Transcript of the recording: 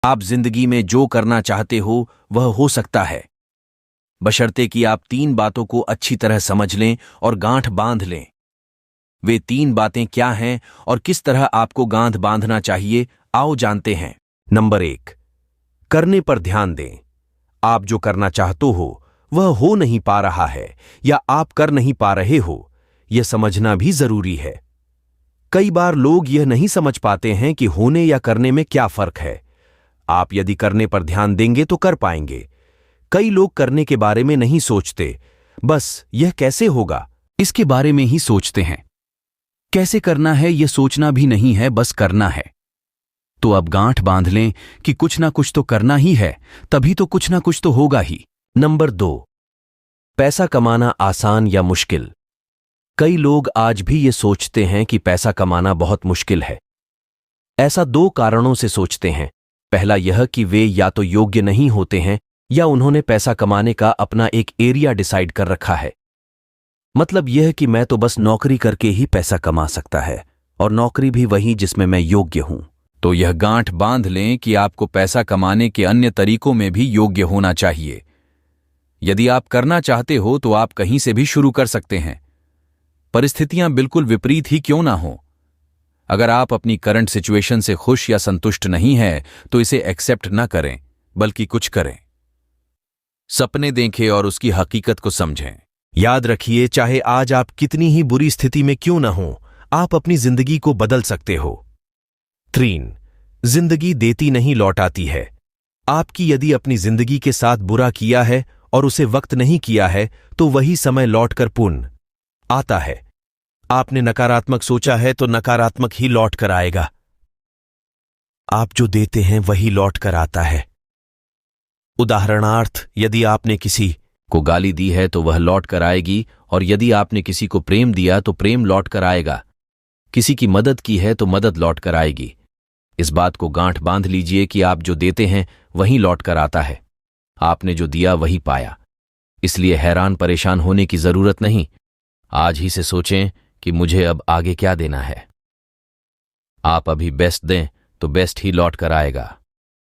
आप जिंदगी में जो करना चाहते हो वह हो सकता है, बशर्ते कि आप 3 बातों को अच्छी तरह समझ लें और गांठ बांध लें। वे 3 बातें क्या हैं और किस तरह आपको गांठ बांधना चाहिए, आओ जानते हैं। नंबर 1, करने पर ध्यान दें। आप जो करना चाहते हो वह हो नहीं पा रहा है या आप कर नहीं पा रहे हो, यह समझना भी जरूरी है। कई बार लोग यह नहीं समझ पाते हैं कि होने या करने में क्या फर्क है। आप यदि करने पर ध्यान देंगे तो कर पाएंगे। कई लोग करने के बारे में नहीं सोचते, बस यह कैसे होगा इसके बारे में ही सोचते हैं। कैसे करना है यह सोचना भी नहीं है, बस करना है। तो अब गांठ बांध लें कि कुछ ना कुछ तो करना ही है, तभी तो कुछ ना कुछ तो होगा ही। नंबर 2, पैसा कमाना आसान या मुश्किल। कई लोग आज भी ये सोचते हैं कि पैसा कमाना बहुत मुश्किल है। ऐसा 2 कारणों से सोचते हैं। पहला यह कि वे या तो योग्य नहीं होते हैं या उन्होंने पैसा कमाने का अपना एक एरिया डिसाइड कर रखा है। मतलब यह कि मैं तो बस नौकरी करके ही पैसा कमा सकता है, और नौकरी भी वही जिसमें मैं योग्य हूं। तो यह गांठ बांध लें कि आपको पैसा कमाने के अन्य तरीकों में भी योग्य होना चाहिए। यदि आप करना चाहते हो तो आप कहीं से भी शुरू कर सकते हैं, परिस्थितियां बिल्कुल विपरीत ही क्यों ना हो। अगर आप अपनी करंट सिचुएशन से खुश या संतुष्ट नहीं है तो इसे एक्सेप्ट ना करें, बल्कि कुछ करें। सपने देखें और उसकी हकीकत को समझें। याद रखिए, चाहे आज आप कितनी ही बुरी स्थिति में क्यों ना हो, आप अपनी जिंदगी को बदल सकते हो। 3, जिंदगी देती नहीं लौटाती है। आपकी यदि अपनी जिंदगी के साथ बुरा किया है और उसे वक्त नहीं किया है तो वही समय लौटकर पुनः आता है। आपने नकारात्मक सोचा है तो नकारात्मक ही लौट कर आएगा। आप जो देते हैं वही लौट कर आता है। उदाहरणार्थ, यदि आपने किसी को गाली दी है तो वह लौट कर आएगी, और यदि आपने किसी को प्रेम दिया तो प्रेम लौट कर आएगा। किसी की मदद की है तो मदद लौट कर आएगी। इस बात को गांठ बांध लीजिए कि आप जो देते हैं वही लौट कर आता है। आपने जो दिया वही पाया, इसलिए हैरान परेशान होने की जरूरत नहीं। आज ही से सोचें कि मुझे अब आगे क्या देना है। आप अभी बेस्ट दें तो बेस्ट ही लौट कर आएगा।